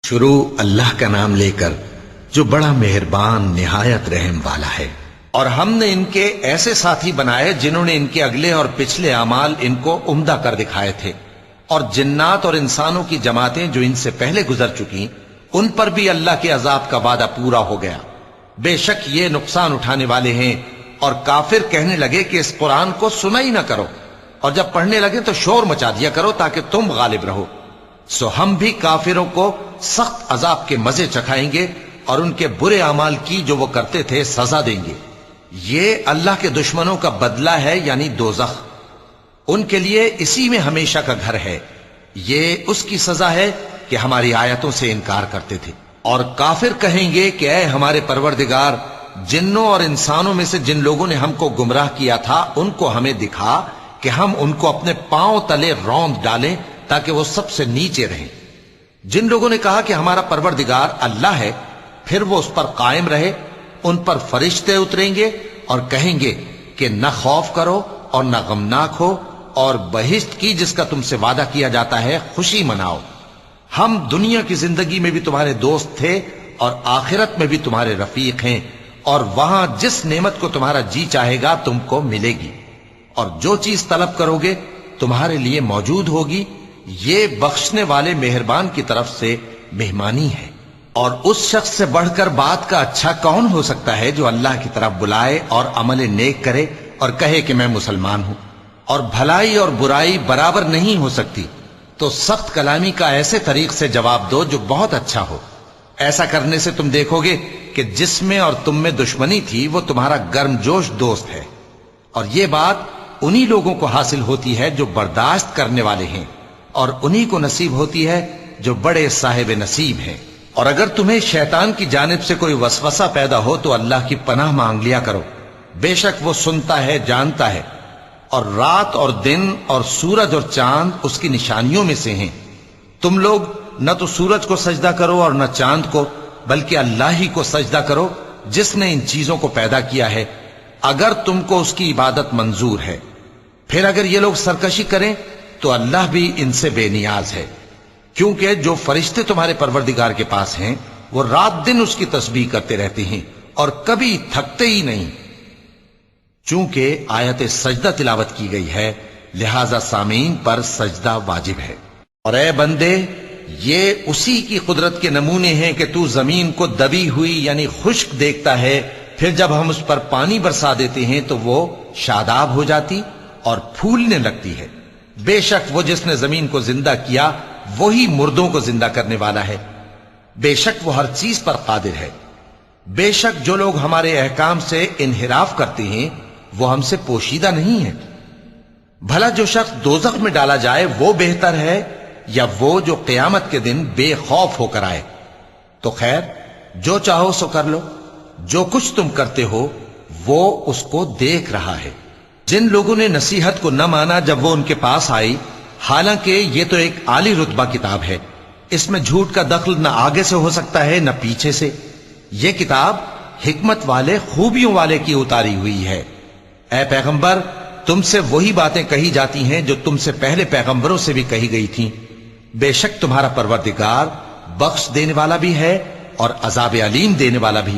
شروع اللہ کا نام لے کر جو بڑا مہربان نہایت رحم والا ہے۔ اور ہم نے ان کے ایسے ساتھی بنائے جنہوں نے ان کے اگلے اور پچھلے اعمال ان کو عمدہ کر دکھائے تھے، اور جنات اور انسانوں کی جماعتیں جو ان سے پہلے گزر چکی ان پر بھی اللہ کے عذاب کا وعدہ پورا ہو گیا۔ بے شک یہ نقصان اٹھانے والے ہیں۔ اور کافر کہنے لگے کہ اس قرآن کو سنا ہی نہ کرو، اور جب پڑھنے لگے تو شور مچا دیا کرو تاکہ تم غالب رہو۔ سو ہم بھی کافروں کو سخت عذاب کے مزے چکھائیں گے اور ان کے برے اعمال کی جو وہ کرتے تھے سزا دیں گے۔ یہ اللہ کے دشمنوں کا بدلہ ہے، یعنی دوزخ۔ ان کے لیے اسی میں ہمیشہ کا گھر ہے۔ یہ اس کی سزا ہے کہ ہماری آیتوں سے انکار کرتے تھے۔ اور کافر کہیں گے کہ اے ہمارے پروردگار، جنوں اور انسانوں میں سے جن لوگوں نے ہم کو گمراہ کیا تھا ان کو ہمیں دکھا کہ ہم ان کو اپنے پاؤں تلے روند ڈالیں تاکہ وہ سب سے نیچے رہیں۔ جن لوگوں نے کہا کہ ہمارا پروردگار اللہ ہے، پھر وہ اس پر قائم رہے، ان پر فرشتے اتریں گے اور کہیں گے کہ نہ خوف کرو اور نہ غمناک ہو، اور بہشت کی جس کا تم سے وعدہ کیا جاتا ہے خوشی مناؤ۔ ہم دنیا کی زندگی میں بھی تمہارے دوست تھے اور آخرت میں بھی تمہارے رفیق ہیں، اور وہاں جس نعمت کو تمہارا جی چاہے گا تم کو ملے گی، اور جو چیز طلب کرو گے تمہارے لیے موجود ہوگی۔ یہ بخشنے والے مہربان کی طرف سے مہمانی ہے۔ اور اس شخص سے بڑھ کر بات کا اچھا کون ہو سکتا ہے جو اللہ کی طرف بلائے اور عمل نیک کرے اور کہے کہ میں مسلمان ہوں۔ اور بھلائی اور برائی برابر نہیں ہو سکتی، تو سخت کلامی کا ایسے طریق سے جواب دو جو بہت اچھا ہو۔ ایسا کرنے سے تم دیکھو گے کہ جس میں اور تم میں دشمنی تھی وہ تمہارا گرم جوش دوست ہے۔ اور یہ بات انہی لوگوں کو حاصل ہوتی ہے جو برداشت کرنے والے ہیں، اور انہی کو نصیب ہوتی ہے جو بڑے صاحب نصیب ہیں۔ اور اگر تمہیں شیطان کی جانب سے کوئی وسوسہ پیدا ہو تو اللہ کی پناہ مانگ لیا کرو، بے شک وہ سنتا ہے، جانتا ہے۔ اور رات اور دن اور سورج اور چاند اس کی نشانیوں میں سے ہیں۔ تم لوگ نہ تو سورج کو سجدہ کرو اور نہ چاند کو، بلکہ اللہ ہی کو سجدہ کرو جس نے ان چیزوں کو پیدا کیا ہے، اگر تم کو اس کی عبادت منظور ہے۔ پھر اگر یہ لوگ سرکشی کریں تو اللہ بھی ان سے بے نیاز ہے، کیونکہ جو فرشتے تمہارے پروردگار کے پاس ہیں وہ رات دن اس کی تسبیح کرتے رہتے ہیں اور کبھی تھکتے ہی نہیں۔ چونکہ آیت سجدہ تلاوت کی گئی ہے لہذا سامعین پر سجدہ واجب ہے۔ اور اے بندے، یہ اسی کی قدرت کے نمونے ہیں کہ تو زمین کو دبی ہوئی یعنی خشک دیکھتا ہے، پھر جب ہم اس پر پانی برسا دیتے ہیں تو وہ شاداب ہو جاتی اور پھولنے لگتی ہے۔ بے شک وہ جس نے زمین کو زندہ کیا وہی مردوں کو زندہ کرنے والا ہے۔ بے شک وہ ہر چیز پر قادر ہے۔ بے شک جو لوگ ہمارے احکام سے انحراف کرتے ہیں وہ ہم سے پوشیدہ نہیں ہیں۔ بھلا جو شخص دوزخ میں ڈالا جائے وہ بہتر ہے یا وہ جو قیامت کے دن بے خوف ہو کر آئے؟ تو خیر، جو چاہو سو کر لو، جو کچھ تم کرتے ہو وہ اس کو دیکھ رہا ہے۔ جن لوگوں نے نصیحت کو نہ مانا جب وہ ان کے پاس آئی، حالانکہ یہ تو ایک عالی رتبہ کتاب ہے، اس میں جھوٹ کا دخل نہ آگے سے ہو سکتا ہے نہ پیچھے سے۔ یہ کتاب حکمت والے، خوبیوں والے کی اتاری ہوئی ہے۔ اے پیغمبر، تم سے وہی باتیں کہی جاتی ہیں جو تم سے پہلے پیغمبروں سے بھی کہی گئی تھیں۔ بے شک تمہارا پروردگار بخش دینے والا بھی ہے اور عذاب علیم دینے والا بھی۔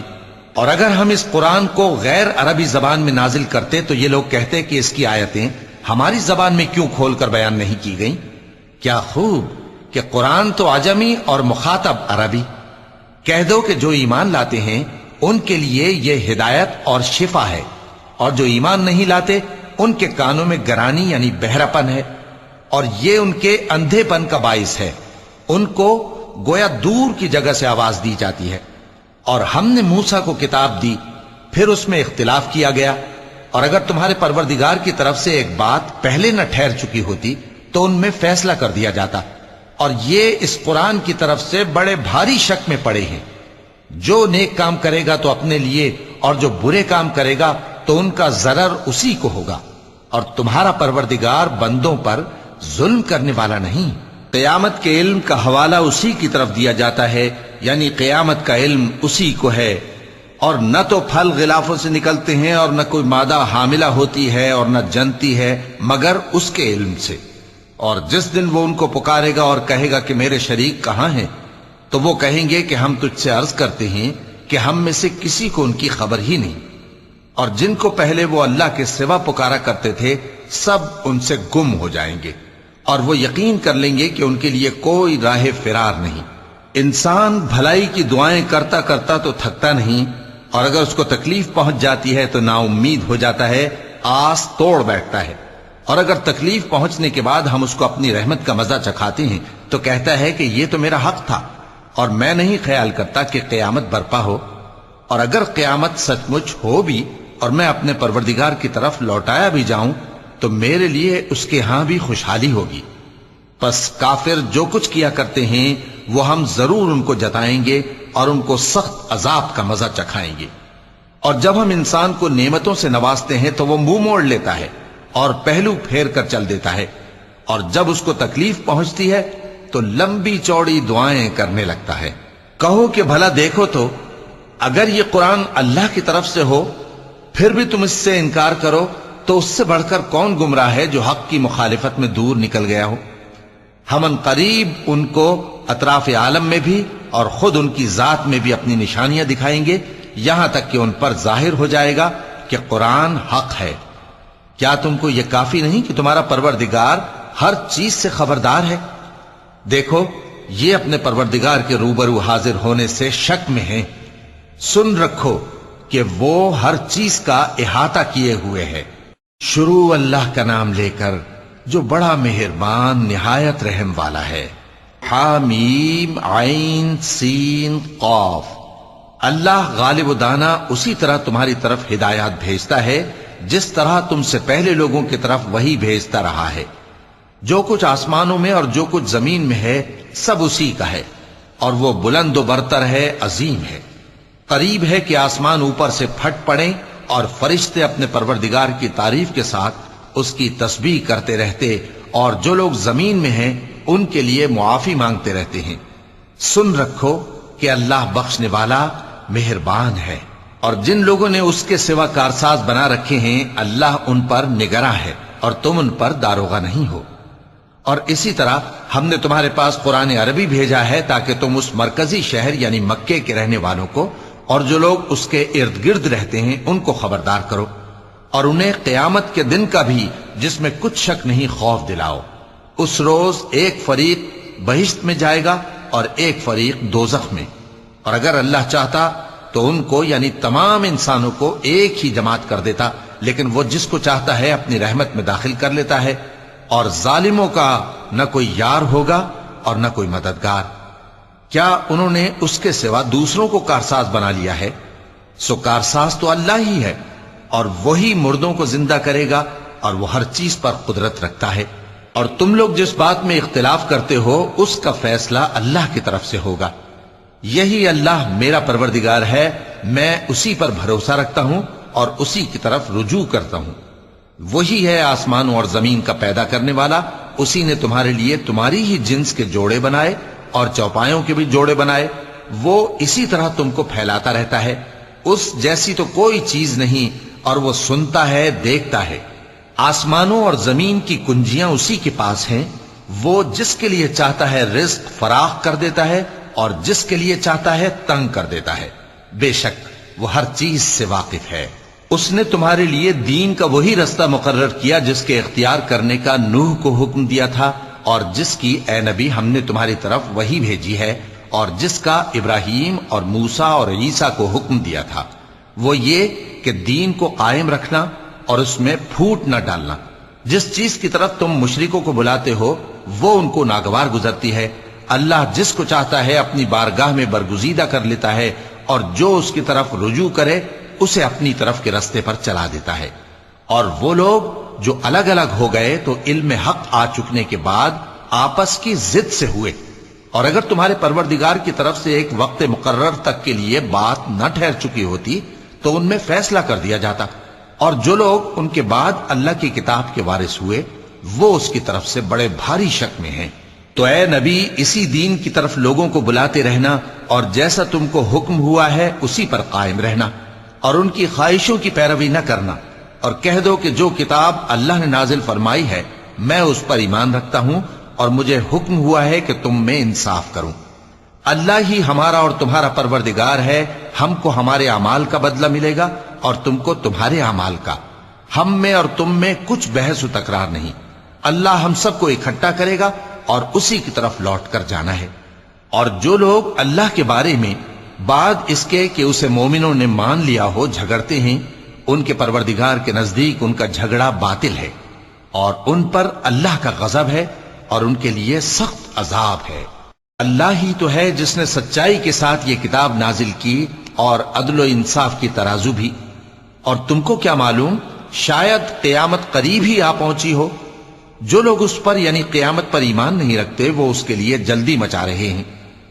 اور اگر ہم اس قرآن کو غیر عربی زبان میں نازل کرتے تو یہ لوگ کہتے کہ اس کی آیتیں ہماری زبان میں کیوں کھول کر بیان نہیں کی گئیں؟ کیا خوب کہ قرآن تو عجمی اور مخاطب عربی۔ کہہ دو کہ جو ایمان لاتے ہیں ان کے لیے یہ ہدایت اور شفا ہے، اور جو ایمان نہیں لاتے ان کے کانوں میں گرانی یعنی بہراپن ہے، اور یہ ان کے اندھے پن کا باعث ہے۔ ان کو گویا دور کی جگہ سے آواز دی جاتی ہے۔ اور ہم نے موسیٰ کو کتاب دی، پھر اس میں اختلاف کیا گیا، اور اگر تمہارے پروردگار کی طرف سے ایک بات پہلے نہ ٹھہر چکی ہوتی تو ان میں فیصلہ کر دیا جاتا۔ اور یہ اس قرآن کی طرف سے بڑے بھاری شک میں پڑے ہیں۔ جو نیک کام کرے گا تو اپنے لیے، اور جو برے کام کرے گا تو ان کا ضرر اسی کو ہوگا، اور تمہارا پروردگار بندوں پر ظلم کرنے والا نہیں۔ قیامت کے علم کا حوالہ اسی کی طرف دیا جاتا ہے، یعنی قیامت کا علم اسی کو ہے۔ اور نہ تو پھل غلافوں سے نکلتے ہیں اور نہ کوئی مادہ حاملہ ہوتی ہے اور نہ جنتی ہے مگر اس کے علم سے۔ اور جس دن وہ ان کو پکارے گا اور کہے گا کہ میرے شریک کہاں ہیں، تو وہ کہیں گے کہ ہم تجھ سے عرض کرتے ہیں کہ ہم میں سے کسی کو ان کی خبر ہی نہیں، اور جن کو پہلے وہ اللہ کے سوا پکارا کرتے تھے سب ان سے گم ہو جائیں گے، اور وہ یقین کر لیں گے کہ ان کے لیے کوئی راہ فرار نہیں۔ انسان بھلائی کی دعائیں کرتا کرتا تو تھکتا نہیں، اور اگر اس کو تکلیف پہنچ جاتی ہے تو نا امید ہو جاتا ہے، آس توڑ بیٹھتا ہے، اور اگر تکلیف پہنچنے کے بعد ہم اس کو اپنی رحمت کا مزہ چکھاتے ہیں تو کہتا ہے کہ یہ تو میرا حق تھا، اور میں نہیں خیال کرتا کہ قیامت برپا ہو، اور اگر قیامت سچ مچ ہو بھی اور میں اپنے پروردگار کی طرف لوٹایا بھی جاؤں تو میرے لیے اس کے ہاں بھی خوشحالی ہوگی۔ پس کافر جو کچھ کیا کرتے ہیں وہ ہم ضرور ان کو جتائیں گے اور ان کو سخت عذاب کا مزہ چکھائیں گے۔ اور جب ہم انسان کو نعمتوں سے نوازتے ہیں تو وہ منہ موڑ لیتا ہے اور پہلو پھیر کر چل دیتا ہے، اور جب اس کو تکلیف پہنچتی ہے تو لمبی چوڑی دعائیں کرنے لگتا ہے۔ کہو کہ بھلا دیکھو تو اگر یہ قرآن اللہ کی طرف سے ہو پھر بھی تم اس سے انکار کرو تو اس سے بڑھ کر کون گمراہ ہے جو حق کی مخالفت میں دور نکل گیا ہو۔ ہم ان قریب ان کو اطراف عالم میں بھی اور خود ان کی ذات میں بھی اپنی نشانیاں دکھائیں گے، یہاں تک کہ ان پر ظاہر ہو جائے گا کہ قرآن حق ہے۔ کیا تم کو یہ کافی نہیں کہ تمہارا پروردگار ہر چیز سے خبردار ہے؟ دیکھو یہ اپنے پروردگار کے روبرو حاضر ہونے سے شک میں ہیں، سن رکھو کہ وہ ہر چیز کا احاطہ کیے ہوئے ہے۔ شروع اللہ کا نام لے کر جو بڑا مہربان نہایت رحم والا ہے۔ حامیم عین سین قاف۔ اللہ غالب و دانا اسی طرح تمہاری طرف ہدایات بھیجتا ہے جس طرح تم سے پہلے لوگوں کی طرف وہی بھیجتا رہا ہے۔ جو کچھ آسمانوں میں اور جو کچھ زمین میں ہے سب اسی کا ہے، اور وہ بلند و برتر ہے، عظیم ہے۔ قریب ہے کہ آسمان اوپر سے پھٹ پڑیں اور فرشتے اپنے پروردگار کی تعریف کے ساتھ اس کی تسبیح کرتے رہتے، اور جو لوگ زمین میں ہیں ان کے لیے معافی مانگتے رہتے ہیں۔ سن رکھو کہ اللہ بخشنے والا مہربان ہے، اور جن لوگوں نے اس کے سوا کارساز بنا رکھے ہیں اللہ ان پر نگراں ہے اور تم ان پر داروغہ نہیں ہو۔ اور اسی طرح ہم نے تمہارے پاس قرآن عربی بھیجا ہے تاکہ تم اس مرکزی شہر یعنی مکے کے رہنے والوں کو اور جو لوگ اس کے ارد گرد رہتے ہیں ان کو خبردار کرو، اور انہیں قیامت کے دن کا بھی جس میں کچھ شک نہیں خوف دلاؤ۔ اس روز ایک فریق بہشت میں جائے گا اور ایک فریق دوزخ میں، اور اگر اللہ چاہتا تو ان کو یعنی تمام انسانوں کو ایک ہی جماعت کر دیتا، لیکن وہ جس کو چاہتا ہے اپنی رحمت میں داخل کر لیتا ہے، اور ظالموں کا نہ کوئی یار ہوگا اور نہ کوئی مددگار۔ کیا انہوں نے اس کے سوا دوسروں کو کارساز بنا لیا ہے؟ سو کارساز تو اللہ ہی ہے، اور وہی مردوں کو زندہ کرے گا، اور وہ ہر چیز پر قدرت رکھتا ہے۔ اور تم لوگ جس بات میں اختلاف کرتے ہو اس کا فیصلہ اللہ کی طرف سے ہوگا۔ یہی اللہ میرا پروردگار ہے، میں اسی پر بھروسہ رکھتا ہوں اور اسی کی طرف رجوع کرتا ہوں۔ وہی ہے آسمانوں اور زمین کا پیدا کرنے والا، اسی نے تمہارے لیے تمہاری ہی جنس کے جوڑے بنائے اور چوپایوں کے بھی جوڑے بنائے۔ وہ اسی طرح تم کو پھیلاتا رہتا ہے، اس جیسی تو کوئی چیز نہیں، اور وہ سنتا ہے، دیکھتا ہے۔ آسمانوں اور زمین کی کنجیاں اسی کے پاس ہیں، وہ جس کے لیے چاہتا ہے رزق فراخ کر دیتا ہے اور جس کے لیے چاہتا ہے تنگ کر دیتا ہے۔ بے شک وہ ہر چیز سے واقف ہے۔ اس نے تمہارے لیے دین کا وہی رستہ مقرر کیا جس کے اختیار کرنے کا نوح کو حکم دیا تھا، اور جس کی اے نبی ہم نے تمہاری طرف وہی بھیجی ہے، اور جس کا ابراہیم اور موسیٰ اور عیسیٰ کو حکم دیا تھا، وہ یہ کہ دین کو قائم رکھنا اور اس میں پھوٹ نہ ڈالنا۔ جس چیز کی طرف تم مشرکوں کو بلاتے ہو وہ ان کو ناگوار گزرتی ہے۔ اللہ جس کو چاہتا ہے اپنی بارگاہ میں برگزیدہ کر لیتا ہے، اور جو اس کی طرف رجوع کرے اسے اپنی طرف کے رستے پر چلا دیتا ہے۔ اور وہ لوگ جو الگ الگ ہو گئے تو علم حق آ چکنے کے بعد آپس کی ضد سے ہوئے، اور اگر تمہارے پروردگار کی طرف سے ایک وقت مقرر تک کے لیے بات نہ ٹھہر چکی ہوتی تو ان میں فیصلہ کر دیا جاتا، اور جو لوگ ان کے بعد اللہ کی کتاب کے وارث ہوئے وہ اس کی طرف سے بڑے بھاری شک میں ہیں۔ تو اے نبی اسی دین کی طرف لوگوں کو بلاتے رہنا، اور جیسا تم کو حکم ہوا ہے اسی پر قائم رہنا، اور ان کی خواہشوں کی پیروی نہ کرنا، اور کہہ دو کہ جو کتاب اللہ نے نازل فرمائی ہے میں اس پر ایمان رکھتا ہوں، اور مجھے حکم ہوا ہے کہ تم میں انصاف کروں۔ اللہ ہی ہمارا اور تمہارا پروردگار ہے، ہم کو ہمارے اعمال کا بدلہ ملے گا اور تم کو تمہارے اعمال کا، ہم میں اور تم میں کچھ بحث و تکرار نہیں، اللہ ہم سب کو اکٹھا کرے گا اور اسی کی طرف لوٹ کر جانا ہے۔ اور جو لوگ اللہ کے بارے میں بعد اس کے کہ اسے مومنوں نے مان لیا ہو جھگڑتے ہیں، ان کے پروردگار کے نزدیک ان کا جھگڑا باطل ہے اور ان پر اللہ کا غضب ہے اور ان کے لیے سخت عذاب ہے۔ اللہ ہی تو ہے جس نے سچائی کے ساتھ یہ کتاب نازل کی اور عدل و انصاف کی ترازو بھی، اور تم کو کیا معلوم شاید قیامت قریب ہی آ پہنچی ہو۔ جو لوگ اس پر یعنی قیامت پر ایمان نہیں رکھتے وہ اس کے لیے جلدی مچا رہے ہیں،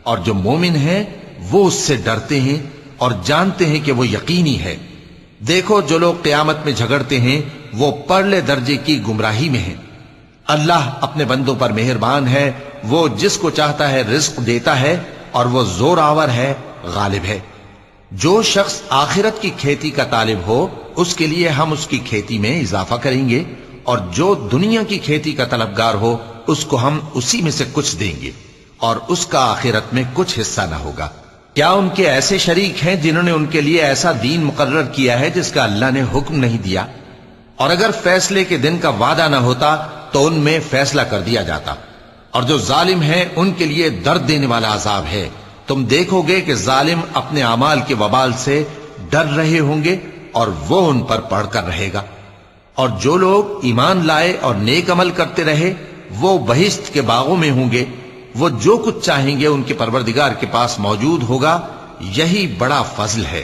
اور جو مومن ہیں وہ اس سے ڈرتے ہیں اور جانتے ہیں کہ وہ یقینی ہے۔ دیکھو جو لوگ قیامت میں جھگڑتے ہیں وہ پرلے درجے کی گمراہی میں ہیں۔ اللہ اپنے بندوں پر مہربان ہے، وہ جس کو چاہتا ہے رزق دیتا ہے اور وہ زور آور ہے، غالب ہے۔ جو شخص آخرت کی کھیتی کا طالب ہو اس کے لیے ہم اس کی کھیتی میں اضافہ کریں گے، اور جو دنیا کی کھیتی کا طلبگار ہو اس کو ہم اسی میں سے کچھ دیں گے اور اس کا آخرت میں کچھ حصہ نہ ہوگا۔ کیا ان کے ایسے شریک ہیں جنہوں نے ان کے لیے ایسا دین مقرر کیا ہے جس کا اللہ نے حکم نہیں دیا؟ اور اگر فیصلے کے دن کا وعدہ نہ ہوتا تو ان میں فیصلہ کر دیا جاتا۔ اور جو ظالم ہیں ان کے لیے درد دینے والا عذاب ہے۔ تم دیکھو گے کہ ظالم اپنے اعمال کے وبال سے ڈر رہے ہوں گے اور وہ ان پر پڑھ کر رہے گا۔ اور جو لوگ ایمان لائے اور نیک عمل کرتے رہے وہ بہشت کے باغوں میں ہوں گے، وہ جو کچھ چاہیں گے ان کے پروردگار کے پاس موجود ہوگا۔ یہی بڑا فضل ہے،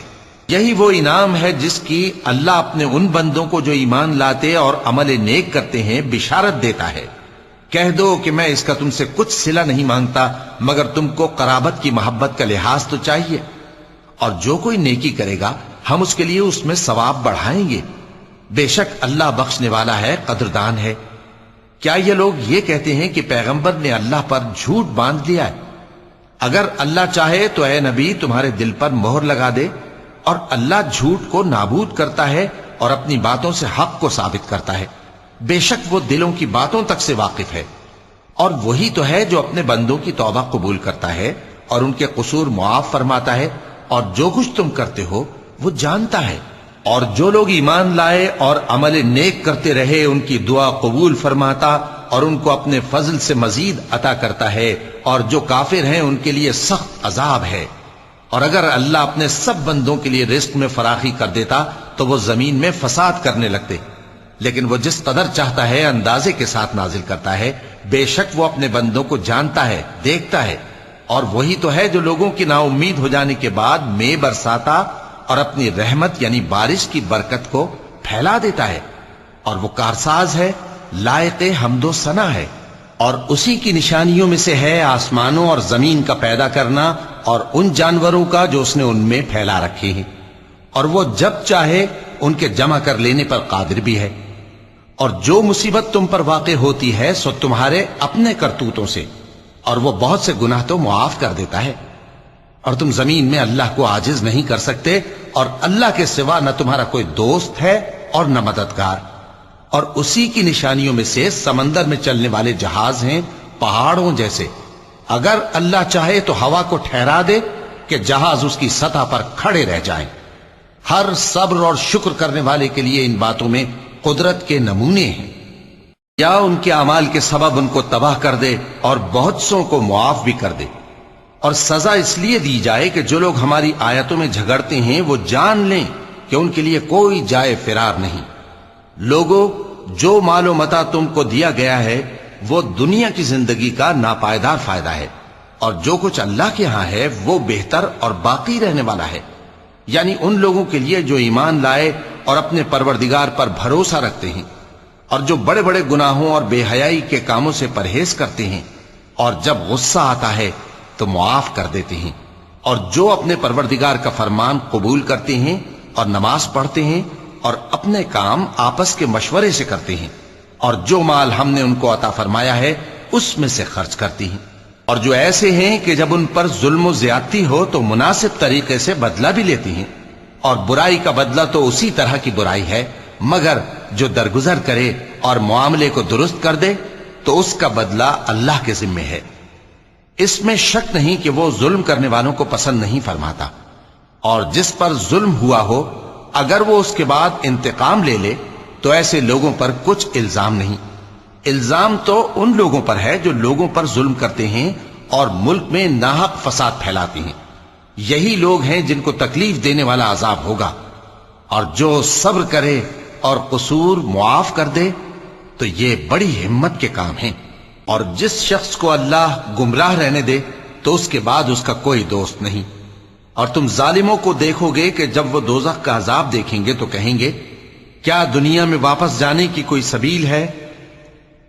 یہی وہ انعام ہے جس کی اللہ اپنے ان بندوں کو جو ایمان لاتے اور عمل نیک کرتے ہیں بشارت دیتا ہے۔ کہہ دو کہ میں اس کا تم سے کچھ صلہ نہیں مانگتا مگر تم کو قرابت کی محبت کا لحاظ تو چاہیے، اور جو کوئی نیکی کرے گا ہم اس کے لیے اس میں ثواب بڑھائیں گے۔ بے شک اللہ بخشنے والا ہے، قدردان ہے۔ کیا یہ لوگ یہ کہتے ہیں کہ پیغمبر نے اللہ پر جھوٹ باندھ لیا ہے؟ اگر اللہ چاہے تو اے نبی تمہارے دل پر مہر لگا دے، اور اللہ جھوٹ کو نابود کرتا ہے اور اپنی باتوں سے حق کو ثابت کرتا ہے۔ بے شک وہ دلوں کی باتوں تک سے واقف ہے، اور وہی تو ہے جو اپنے بندوں کی توبہ قبول کرتا ہے اور ان کے قصور معاف فرماتا ہے، اور جو کچھ تم کرتے ہو وہ جانتا ہے۔ اور جو لوگ ایمان لائے اور عمل نیک کرتے رہے ان کی دعا قبول فرماتا اور ان کو اپنے فضل سے مزید عطا کرتا ہے، اور جو کافر ہیں ان کے لیے سخت عذاب ہے۔ اور اگر اللہ اپنے سب بندوں کے لیے رزق میں فراخی کر دیتا تو وہ زمین میں فساد کرنے لگتے، لیکن وہ جس قدر چاہتا ہے اندازے کے ساتھ نازل کرتا ہے۔ بے شک وہ اپنے بندوں کو جانتا ہے، دیکھتا ہے، اور وہی تو ہے جو لوگوں کی نا امید ہو جانے کے بعد میں برساتا اور اپنی رحمت یعنی بارش کی برکت کو پھیلا دیتا ہے، اور وہ کارساز ہے، لائق حمد و ثنا ہے۔ اور اسی کی نشانیوں میں سے ہے آسمانوں اور زمین کا پیدا کرنا اور ان جانوروں کا جو اس نے ان میں پھیلا رکھے ہیں، اور وہ جب چاہے ان کے جمع کر لینے پر قادر بھی ہے۔ اور جو مصیبت تم پر واقع ہوتی ہے سو تمہارے اپنے کرتوتوں سے، اور وہ بہت سے گناہ تو معاف کر دیتا ہے۔ اور تم زمین میں اللہ کو عاجز نہیں کر سکتے، اور اللہ کے سوا نہ تمہارا کوئی دوست ہے اور نہ مددگار۔ اور اسی کی نشانیوں میں سے سمندر میں چلنے والے جہاز ہیں پہاڑوں جیسے۔ اگر اللہ چاہے تو ہوا کو ٹھہرا دے کہ جہاز اس کی سطح پر کھڑے رہ جائیں۔ ہر صبر اور شکر کرنے والے کے لیے ان باتوں میں قدرت کے نمونے ہیں۔ یا ان کے اعمال کے سبب ان کو تباہ کر دے اور بہت سوں کو معاف بھی کر دے۔ اور سزا اس لیے دی جائے کہ جو لوگ ہماری آیتوں میں جھگڑتے ہیں وہ جان لیں کہ ان کے لیے کوئی جائے فرار نہیں۔ لوگوں، جو مال و متاع تم کو دیا گیا ہے وہ دنیا کی زندگی کا ناپائیدار فائدہ ہے، اور جو کچھ اللہ کے ہاں ہے وہ بہتر اور باقی رہنے والا ہے، یعنی ان لوگوں کے لیے جو ایمان لائے اور اپنے پروردگار پر بھروسہ رکھتے ہیں، اور جو بڑے بڑے گناہوں اور بے حیائی کے کاموں سے پرہیز کرتے ہیں، اور جب غصہ آتا ہے تو معاف کر دیتے ہیں، اور جو اپنے پروردگار کا فرمان قبول کرتے ہیں اور نماز پڑھتے ہیں اور اپنے کام آپس کے مشورے سے کرتے ہیں، اور جو مال ہم نے ان کو عطا فرمایا ہے اس میں سے خرچ کرتی ہیں۔ اور جو ایسے ہیں کہ جب ان پر ظلم و زیادتی ہو تو مناسب طریقے سے بدلہ بھی لیتی ہیں، اور برائی کا بدلہ تو اسی طرح کی برائی ہے، مگر جو درگزر کرے اور معاملے کو درست کر دے تو اس کا بدلہ اللہ کے ذمے ہے۔ اس میں شک نہیں کہ وہ ظلم کرنے والوں کو پسند نہیں فرماتا، اور جس پر ظلم ہوا ہو اگر وہ اس کے بعد انتقام لے لے تو ایسے لوگوں پر کچھ الزام نہیں۔ الزام تو ان لوگوں پر ہے جو لوگوں پر ظلم کرتے ہیں اور ملک میں ناحق فساد پھیلاتے ہیں، یہی لوگ ہیں جن کو تکلیف دینے والا عذاب ہوگا۔ اور جو صبر کرے اور قصور معاف کر دے تو یہ بڑی ہمت کے کام ہیں۔ اور جس شخص کو اللہ گمراہ رہنے دے تو اس کے بعد اس کا کوئی دوست نہیں۔ اور تم ظالموں کو دیکھو گے کہ جب وہ دوزخ کا عذاب دیکھیں گے تو کہیں گے کیا دنیا میں واپس جانے کی کوئی سبیل ہے؟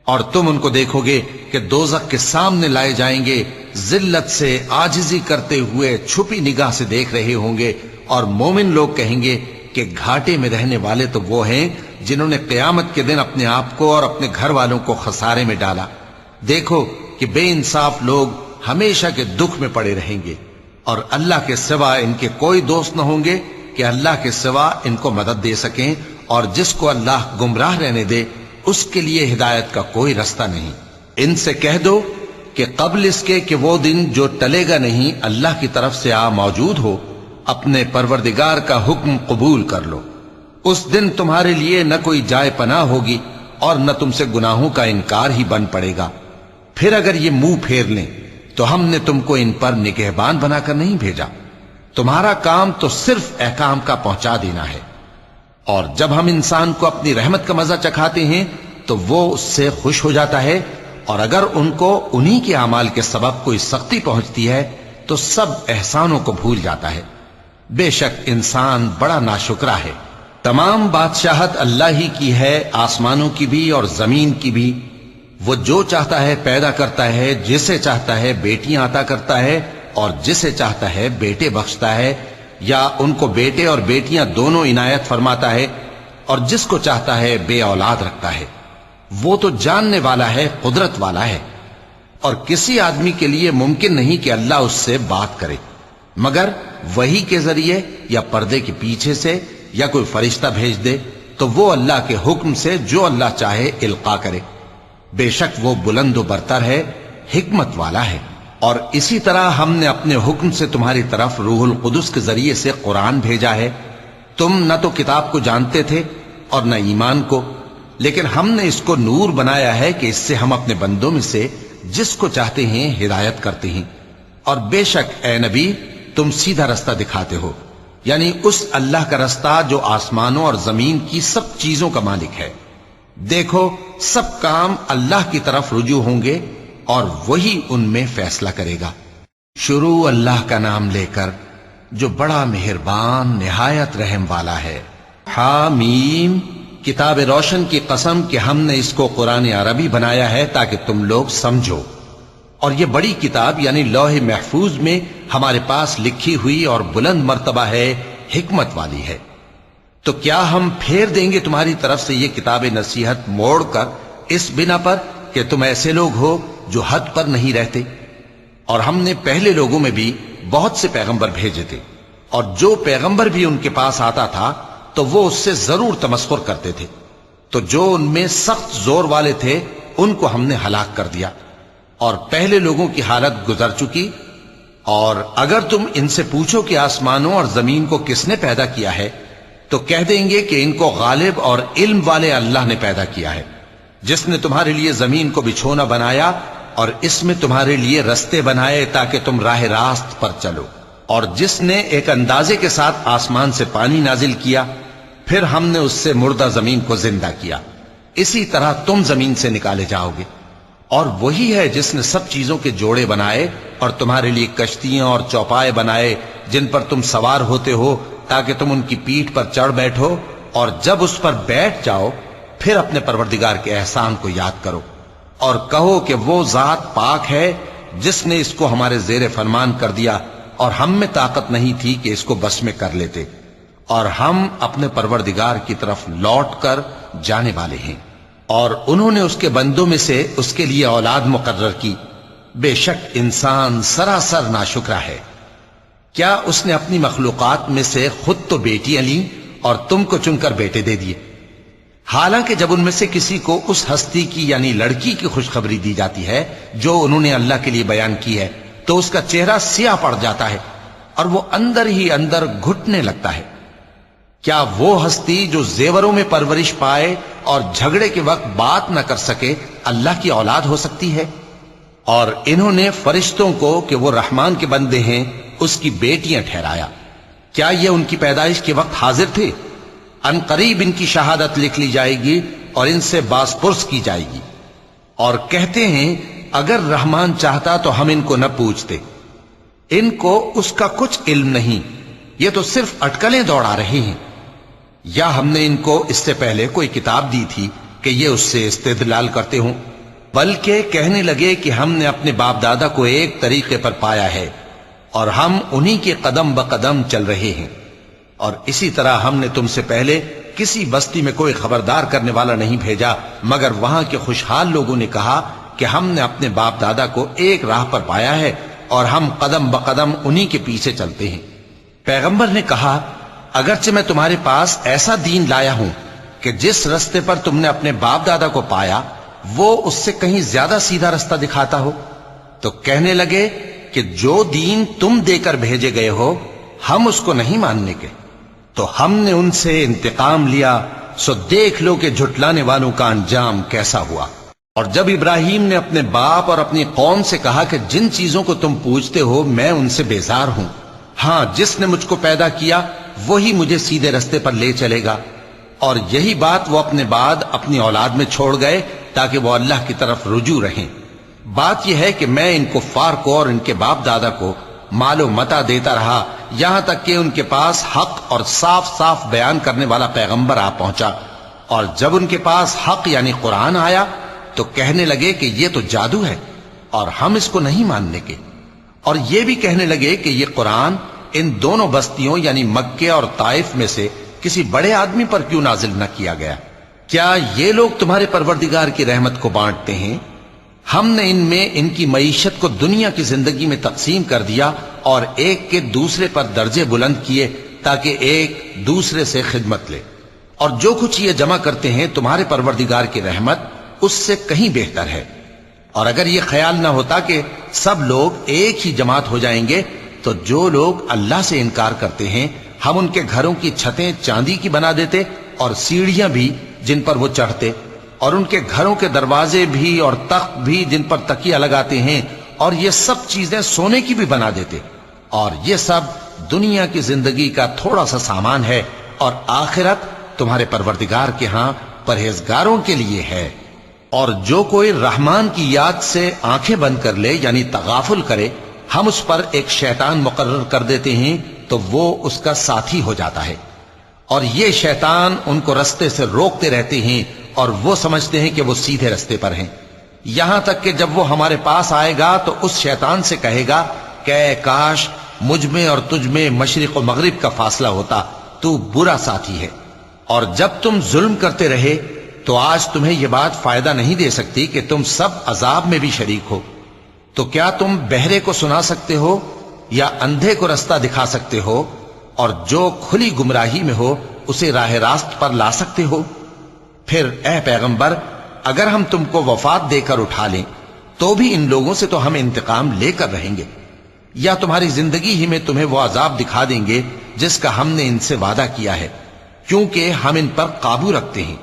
اور تم ان کو دیکھو گے کہ دوزخ کے سامنے لائے جائیں گے، ذلت سے عاجزی کرتے ہوئے چھپی نگاہ سے دیکھ رہے ہوں گے، اور مومن لوگ کہیں گے کہ گھاٹے میں رہنے والے تو وہ ہیں جنہوں نے قیامت کے دن اپنے آپ کو اور اپنے گھر والوں کو خسارے میں ڈالا۔ دیکھو کہ بے انصاف لوگ ہمیشہ کے دکھ میں پڑے رہیں گے، اور اللہ کے سوا ان کے کوئی دوست نہ ہوں گے کہ اللہ کے سوا ان کو مدد دے سکیں، اور جس کو اللہ گمراہ رہنے دے اس کے لیے ہدایت کا کوئی رستہ نہیں۔ ان سے کہہ دو کہ قبل اس کے کہ وہ دن جو ٹلے گا نہیں اللہ کی طرف سے آ موجود ہو، اپنے پروردگار کا حکم قبول کر لو۔ اس دن تمہارے لیے نہ کوئی جائے پناہ ہوگی اور نہ تم سے گناہوں کا انکار ہی بن پڑے گا۔ پھر اگر یہ منہ پھیر لیں تو ہم نے تم کو ان پر نگہبان بنا کر نہیں بھیجا، تمہارا کام تو صرف احکام کا پہنچا دینا ہے۔ اور جب ہم انسان کو اپنی رحمت کا مزہ چکھاتے ہیں تو وہ اس سے خوش ہو جاتا ہے، اور اگر ان کو انہی کے اعمال کے سبب کوئی سختی پہنچتی ہے تو سب احسانوں کو بھول جاتا ہے۔ بے شک انسان بڑا ناشکرا ہے۔ تمام بادشاہت اللہ ہی کی ہے، آسمانوں کی بھی اور زمین کی بھی۔ وہ جو چاہتا ہے پیدا کرتا ہے، جسے چاہتا ہے بیٹیاں عطا کرتا ہے اور جسے چاہتا ہے بیٹے بخشتا ہے، یا ان کو بیٹے اور بیٹیاں دونوں عنایت فرماتا ہے، اور جس کو چاہتا ہے بے اولاد رکھتا ہے۔ وہ تو جاننے والا ہے، قدرت والا ہے، اور کسی آدمی کے لیے ممکن نہیں کہ اللہ اس سے بات کرے مگر وحی کے ذریعے یا پردے کے پیچھے سے، یا کوئی فرشتہ بھیج دے تو وہ اللہ کے حکم سے جو اللہ چاہے القا کرے۔ بے شک وہ بلند و برتر ہے، حکمت والا ہے۔ اور اسی طرح ہم نے اپنے حکم سے تمہاری طرف روح القدس کے ذریعے سے قرآن بھیجا ہے۔ تم نہ تو کتاب کو جانتے تھے اور نہ ایمان کو، لیکن ہم نے اس کو نور بنایا ہے کہ اس سے ہم اپنے بندوں میں سے جس کو چاہتے ہیں ہدایت کرتے ہیں۔ اور بے شک اے نبی تم سیدھا رستہ دکھاتے ہو، یعنی اس اللہ کا رستہ جو آسمانوں اور زمین کی سب چیزوں کا مالک ہے۔ دیکھو سب کام اللہ کی طرف رجوع ہوں گے اور وہی ان میں فیصلہ کرے گا۔ شروع اللہ کا نام لے کر جو بڑا مہربان نہایت رحم والا ہے۔ حامیم، کتاب روشن کی قسم کہ ہم نے اس کو قرآن عربی بنایا ہے تاکہ تم لوگ سمجھو، اور یہ بڑی کتاب یعنی لوح محفوظ میں ہمارے پاس لکھی ہوئی اور بلند مرتبہ ہے، حکمت والی ہے۔ تو کیا ہم پھیر دیں گے تمہاری طرف سے یہ کتاب نصیحت موڑ کر اس بنا پر کہ تم ایسے لوگ ہو جو حد پر نہیں رہتے؟ اور ہم نے پہلے لوگوں میں بھی بہت سے پیغمبر بھیجے تھے، اور جو پیغمبر بھی ان کے پاس آتا تھا تو وہ اس سے ضرور تمسخر کرتے تھے، تو جو ان میں سخت زور والے تھے ان کو ہم نے ہلاک کر دیا، اور پہلے لوگوں کی حالت گزر چکی۔ اور اگر تم ان سے پوچھو کہ آسمانوں اور زمین کو کس نے پیدا کیا ہے تو کہہ دیں گے کہ ان کو غالب اور علم والے اللہ نے پیدا کیا ہے، جس نے تمہارے لیے زمین کو بچھونا بنایا اور اس میں تمہارے لیے رستے بنائے تاکہ تم راہ راست پر چلو، اور جس نے ایک اندازے کے ساتھ آسمان سے پانی نازل کیا، پھر ہم نے اس سے مردہ زمین کو زندہ کیا، اسی طرح تم زمین سے نکالے جاؤ گے۔ اور وہی ہے جس نے سب چیزوں کے جوڑے بنائے اور تمہارے لیے کشتیاں اور چوپائے بنائے جن پر تم سوار ہوتے ہو تاکہ تم ان کی پیٹھ پر چڑھ بیٹھو، اور جب اس پر بیٹھ جاؤ پھر اپنے پروردگار کے احسان کو یاد کرو اور کہو کہ وہ ذات پاک ہے جس نے اس کو ہمارے زیر فرمان کر دیا اور ہم میں طاقت نہیں تھی کہ اس کو بس میں کر لیتے، اور ہم اپنے پروردگار کی طرف لوٹ کر جانے والے ہیں۔ اور انہوں نے اس کے بندوں میں سے اس کے لیے اولاد مقرر کی، بے شک انسان سراسر ناشکرا ہے۔ کیا اس نے اپنی مخلوقات میں سے خود تو بیٹیاں لیں اور تم کو چن کر بیٹے دے دیے؟ حالانکہ جب ان میں سے کسی کو اس ہستی کی یعنی لڑکی کی خوشخبری دی جاتی ہے جو انہوں نے اللہ کے لیے بیان کی ہے تو اس کا چہرہ سیاہ پڑ جاتا ہے اور وہ اندر ہی اندر گھٹنے لگتا ہے۔ کیا وہ ہستی جو زیوروں میں پرورش پائے اور جھگڑے کے وقت بات نہ کر سکے اللہ کی اولاد ہو سکتی ہے؟ اور انہوں نے فرشتوں کو کہ وہ رحمان کے بندے ہیں اس کی بیٹیاں ٹھہرایا۔ کیا یہ ان کی پیدائش کے وقت حاضر تھے؟ ان قریب ان کی شہادت لکھ لی جائے گی اور ان سے باز پرس کی جائے گی۔ اور کہتے ہیں اگر رحمان چاہتا تو ہم ان کو نہ پوچھتے، ان کو اس کا کچھ علم نہیں، یہ تو صرف اٹکلیں دوڑا رہے ہیں۔ یا ہم نے ان کو اس سے پہلے کوئی کتاب دی تھی کہ یہ اس سے استدلال کرتے ہوں؟ بلکہ کہنے لگے کہ ہم نے اپنے باپ دادا کو ایک طریقے پر پایا ہے اور ہم انہی کے قدم بقدم چل رہے ہیں۔ اور اسی طرح ہم نے تم سے پہلے کسی بستی میں کوئی خبردار کرنے والا نہیں بھیجا مگر وہاں کے خوشحال لوگوں نے کہا کہ ہم نے اپنے باپ دادا کو ایک راہ پر پایا ہے اور ہم قدم بقدم انہی کے پیچھے چلتے ہیں۔ پیغمبر نے کہا اگرچہ میں تمہارے پاس ایسا دین لایا ہوں کہ جس رستے پر تم نے اپنے باپ دادا کو پایا وہ اس سے کہیں زیادہ سیدھا رستہ دکھاتا ہو، تو کہنے لگے کہ جو دین تم دے کر بھیجے گئے ہو ہم اس کو نہیں ماننے کے، تو ہم نے ان سے انتقام لیا، سو دیکھ لو کہ جھٹلانے والوں کا انجام کیسا ہوا۔ اور جب ابراہیم نے اپنے باپ اور اپنی قوم سے کہا کہ جن چیزوں کو تم پوچھتے ہو میں ان سے بیزار ہوں، ہاں جس نے مجھ کو پیدا کیا وہی مجھے سیدھے رستے پر لے چلے گا، اور یہی بات وہ اپنے بعد اپنی اولاد میں چھوڑ گئے تاکہ وہ اللہ کی طرف رجوع رہیں۔ بات یہ ہے کہ میں ان کفار کو اور ان کے باپ دادا کو مال و متاع دیتا رہا یہاں تک کہ ان کے پاس حق اور صاف صاف بیان کرنے والا پیغمبر آ پہنچا، اور جب ان کے پاس حق یعنی قرآن آیا تو کہنے لگے کہ یہ تو جادو ہے اور ہم اس کو نہیں ماننے کے، اور یہ بھی کہنے لگے کہ یہ قرآن ان دونوں بستیوں یعنی مکے اور طائف میں سے کسی بڑے آدمی پر کیوں نازل نہ کیا گیا؟ کیا یہ لوگ تمہارے پروردگار کی رحمت کو بانٹتے ہیں؟ ہم نے ان میں ان کی معیشت کو دنیا کی زندگی میں تقسیم کر دیا اور ایک کے دوسرے پر درجے بلند کیے تاکہ ایک دوسرے سے خدمت لے، اور جو کچھ یہ جمع کرتے ہیں تمہارے پروردگار کی رحمت اس سے کہیں بہتر ہے۔ اور اگر یہ خیال نہ ہوتا کہ سب لوگ ایک ہی جماعت ہو جائیں گے تو جو لوگ اللہ سے انکار کرتے ہیں ہم ان کے گھروں کی چھتیں چاندی کی بنا دیتے اور سیڑھیاں بھی جن پر وہ چڑھتے، اور ان کے گھروں کے دروازے بھی اور تخت بھی جن پر تکیہ لگاتے ہیں، اور یہ سب چیزیں سونے کی بھی بنا دیتے، اور یہ سب دنیا کی زندگی کا تھوڑا سا سامان ہے، اور آخرت تمہارے پروردگار کے ہاں پرہیزگاروں کے لیے ہے۔ اور جو کوئی رحمان کی یاد سے آنکھیں بند کر لے یعنی تغافل کرے ہم اس پر ایک شیطان مقرر کر دیتے ہیں تو وہ اس کا ساتھی ہو جاتا ہے، اور یہ شیطان ان کو رستے سے روکتے رہتے ہیں اور وہ سمجھتے ہیں کہ وہ سیدھے رستے پر ہیں، یہاں تک کہ جب وہ ہمارے پاس آئے گا تو اس شیطان سے کہے گا کہ اے کاش مجھ میں اور تجھ میں مشرق و مغرب کا فاصلہ ہوتا، تو برا ساتھی ہے۔ اور جب تم ظلم کرتے رہے تو آج تمہیں یہ بات فائدہ نہیں دے سکتی کہ تم سب عذاب میں بھی شریک ہو، تو کیا تم بہرے کو سنا سکتے ہو یا اندھے کو رستہ دکھا سکتے ہو، اور جو کھلی گمراہی میں ہو اسے راہ راست پر لا سکتے ہو؟ پھر اے پیغمبر اگر ہم تم کو وفات دے کر اٹھا لیں تو بھی ان لوگوں سے تو ہم انتقام لے کر رہیں گے، یا تمہاری زندگی ہی میں تمہیں وہ عذاب دکھا دیں گے جس کا ہم نے ان سے وعدہ کیا ہے، کیونکہ ہم ان پر قابو رکھتے ہیں۔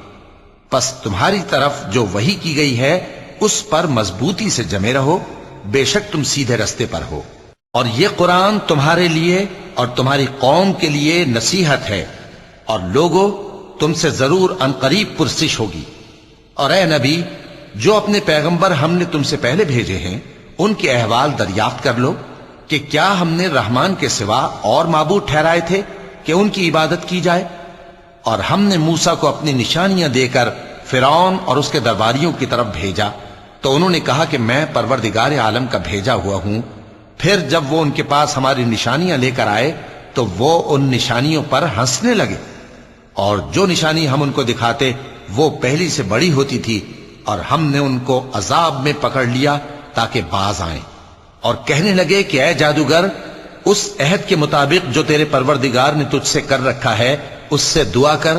پس تمہاری طرف جو وحی کی گئی ہے اس پر مضبوطی سے جمے رہو، بے شک تم سیدھے رستے پر ہو، اور یہ قرآن تمہارے لیے اور تمہاری قوم کے لیے نصیحت ہے، اور لوگوں تم سے ضرور عنقریب پرسش ہوگی۔ اور اے نبی جو اپنے پیغمبر ہم نے تم سے پہلے بھیجے ہیں ان کے احوال دریافت کر لو کہ کیا ہم نے رحمان کے سوا اور معبود ٹھہرائے تھے کہ ان کی عبادت کی جائے؟ اور ہم نے موسیٰ کو اپنی نشانیاں دے کر فرعون اور اس کے درباریوں کی طرف بھیجا تو انہوں نے کہا کہ میں پروردگار عالم کا بھیجا ہوا ہوں۔ پھر جب وہ ان کے پاس ہماری نشانیاں لے کر آئے تو وہ ان نشانیوں پر ہنسنے لگے، اور جو نشانی ہم ان کو دکھاتے وہ پہلی سے بڑی ہوتی تھی، اور ہم نے ان کو عذاب میں پکڑ لیا تاکہ باز آئیں، اور کہنے لگے کہ اے جادوگر اس عہد کے مطابق جو تیرے پروردگار نے تجھ سے کر رکھا ہے اس سے دعا کر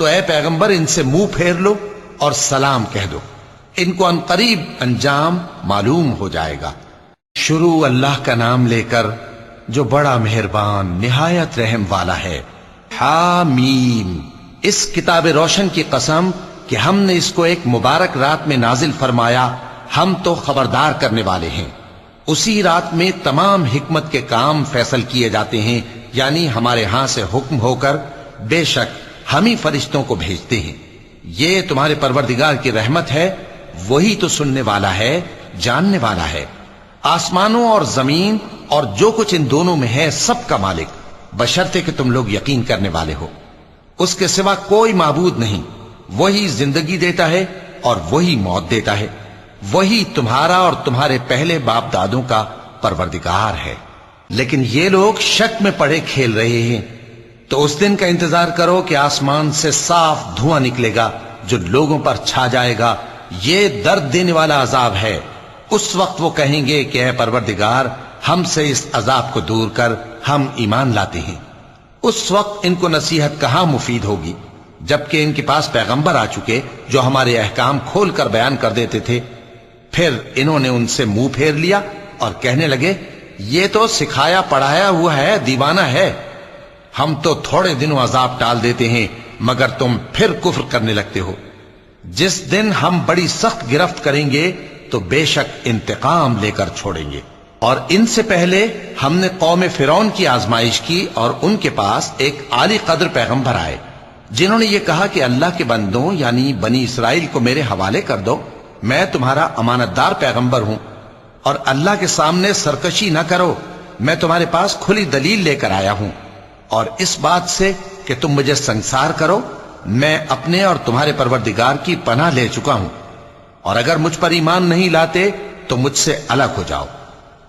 تو اے پیغمبر ان سے منہ پھیر لو اور سلام کہہ دو، ان کو عنقریب انجام معلوم ہو جائے گا۔ شروع اللہ کا نام لے کر جو بڑا مہربان نہایت رحم والا ہے۔ حامیم، اس کتاب روشن کی قسم کہ ہم نے اس کو ایک مبارک رات میں نازل فرمایا، ہم تو خبردار کرنے والے ہیں۔ اسی رات میں تمام حکمت کے کام فیصل کیے جاتے ہیں، یعنی ہمارے ہاں سے حکم ہو کر بے شک ہم ہی فرشتوں کو بھیجتے ہیں۔ یہ تمہارے پروردگار کی رحمت ہے، وہی تو سننے والا ہے، جاننے والا ہے۔ آسمانوں اور زمین اور جو کچھ ان دونوں میں ہے سب کا مالک، بشرطے کہ تم لوگ یقین کرنے والے ہو۔ اس کے سوا کوئی معبود نہیں، وہی زندگی دیتا ہے اور وہی موت دیتا ہے، وہی تمہارا اور تمہارے پہلے باپ دادوں کا پروردگار ہے۔ لیکن یہ لوگ شک میں پڑے کھیل رہے ہیں۔ تو اس دن کا انتظار کرو کہ آسمان سے صاف دھواں نکلے گا جو لوگوں پر چھا جائے گا، یہ درد دینے والا عذاب ہے۔ اس وقت وہ کہیں گے کہ اے پروردگار، ہم سے اس عذاب کو دور کر، ہم ایمان لاتے ہیں۔ اس وقت ان کو نصیحت کہاں مفید ہوگی، جبکہ ان کے پاس پیغمبر آ چکے جو ہمارے احکام کھول کر بیان کر دیتے تھے۔ پھر انہوں نے ان سے منہ پھیر لیا اور کہنے لگے، یہ تو سکھایا پڑھایا ہوا ہے، دیوانہ ہے، ہم تو تھوڑے دنوں عذاب ٹال دیتے ہیں مگر تم پھر کفر کرنے لگتے ہو۔ جس دن ہم بڑی سخت گرفت کریں گے تو بے شک انتقام لے کر چھوڑیں گے۔ اور ان سے پہلے ہم نے قوم فرعون کی آزمائش کی اور ان کے پاس ایک عالی قدر پیغمبر آئے جنہوں نے یہ کہا کہ اللہ کے بندوں یعنی بنی اسرائیل کو میرے حوالے کر دو، میں تمہارا امانت دار پیغمبر ہوں، اور اللہ کے سامنے سرکشی نہ کرو، میں تمہارے پاس کھلی دلیل لے کر آیا ہوں، اور اس بات سے کہ تم مجھے سنسار کرو میں اپنے اور تمہارے پروردگار کی پناہ لے چکا ہوں، اور اگر مجھ پر ایمان نہیں لاتے تو مجھ سے الگ ہو جاؤ۔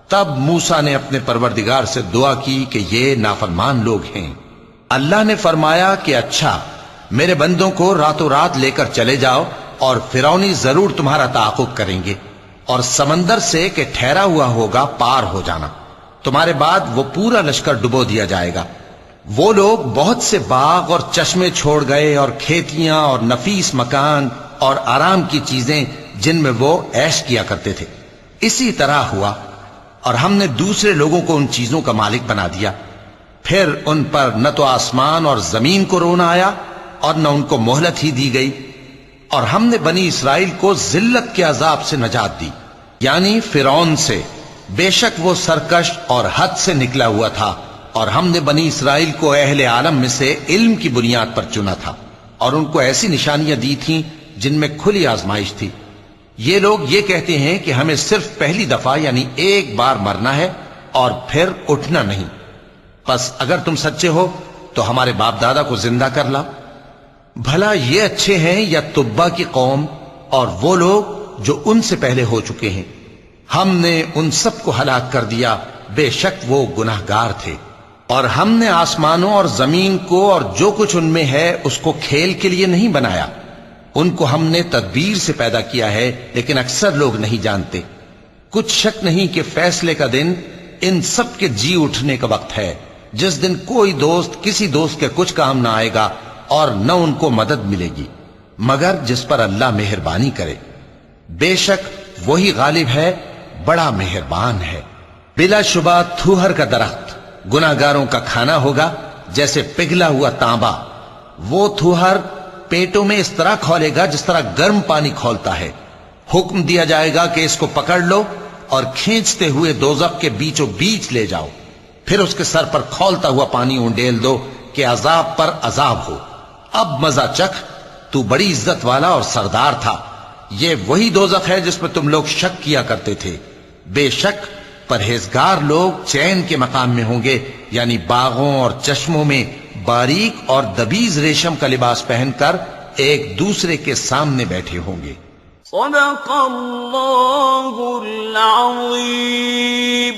تب موسیٰ نے اپنے پروردگار سے دعا کی کہ یہ نافرمان لوگ ہیں۔ اللہ نے فرمایا کہ اچھا، میرے بندوں کو راتوں رات لے کر چلے جاؤ، اور فرعونی ضرور تمہارا تعاقب کریں گے، اور سمندر سے کہ ٹھہرا ہوا ہوگا پار ہو جانا، تمہارے بعد وہ پورا لشکر ڈبو دیا جائے گا۔ وہ لوگ بہت سے باغ اور چشمے چھوڑ گئے اور کھیتیاں اور نفیس مکان اور آرام کی چیزیں جن میں وہ عیش کیا کرتے تھے۔ اسی طرح ہوا، اور ہم نے دوسرے لوگوں کو ان چیزوں کا مالک بنا دیا۔ پھر ان پر نہ تو آسمان اور زمین کو رونا آیا اور نہ ان کو مہلت ہی دی گئی، اور ہم نے بنی اسرائیل کو ذلت کے عذاب سے نجات دی، یعنی فرعون سے، بے شک وہ سرکش اور حد سے نکلا ہوا تھا، اور ہم نے بنی اسرائیل کو اہل عالم میں سے علم کی بنیاد پر چنا تھا، اور ان کو ایسی نشانیاں دی تھیں جن میں کھلی آزمائش تھی۔ یہ لوگ یہ کہتے ہیں کہ ہمیں صرف پہلی دفعہ یعنی ایک بار مرنا ہے اور پھر اٹھنا نہیں، پس اگر تم سچے ہو تو ہمارے باپ دادا کو زندہ کر لاؤ۔ بھلا یہ اچھے ہیں یا تبا کی قوم اور وہ لوگ جو ان سے پہلے ہو چکے ہیں؟ ہم نے ان سب کو ہلاک کر دیا، بے شک وہ گناہگار تھے۔ اور ہم نے آسمانوں اور زمین کو اور جو کچھ ان میں ہے اس کو کھیل کے لیے نہیں بنایا، ان کو ہم نے تدبیر سے پیدا کیا ہے، لیکن اکثر لوگ نہیں جانتے۔ کچھ شک نہیں کہ فیصلے کا دن ان سب کے جی اٹھنے کا وقت ہے، جس دن کوئی دوست کسی دوست کے کچھ کام نہ آئے گا اور نہ ان کو مدد ملے گی مگر جس پر اللہ مہربانی کرے۔ بے شک وہی غالب ہے، بڑا مہربان ہے۔ بلا شبہ تھوہر کا درخت گناہگاروں کا کھانا ہوگا، جیسے پگھلا ہوا تانبا۔ وہ تھوہر پیٹوں میں اس طرح کھولے گا جس طرح گرم پانی کھولتا ہے۔ حکم دیا جائے گا کہ اس کو پکڑ لو اور کھینچتے ہوئے دوزخ کے بیچوں بیچ لے جاؤ، پھر اس کے سر پر کھولتا ہوا پانی اونڈیل دو کہ عذاب پر عذاب ہو۔ اب مزہ چکھ، تو بڑی عزت والا اور سردار تھا۔ یہ وہی دوزخ ہے جس میں تم لوگ شک کیا کرتے تھے۔ بے شک پرہیزگار لوگ چین کے مقام میں ہوں گے، یعنی باغوں اور چشموں میں باریک اور دبیز ریشم کا لباس پہن کر ایک دوسرے کے سامنے بیٹھے ہوں گے۔ صدق اللہ العظیم۔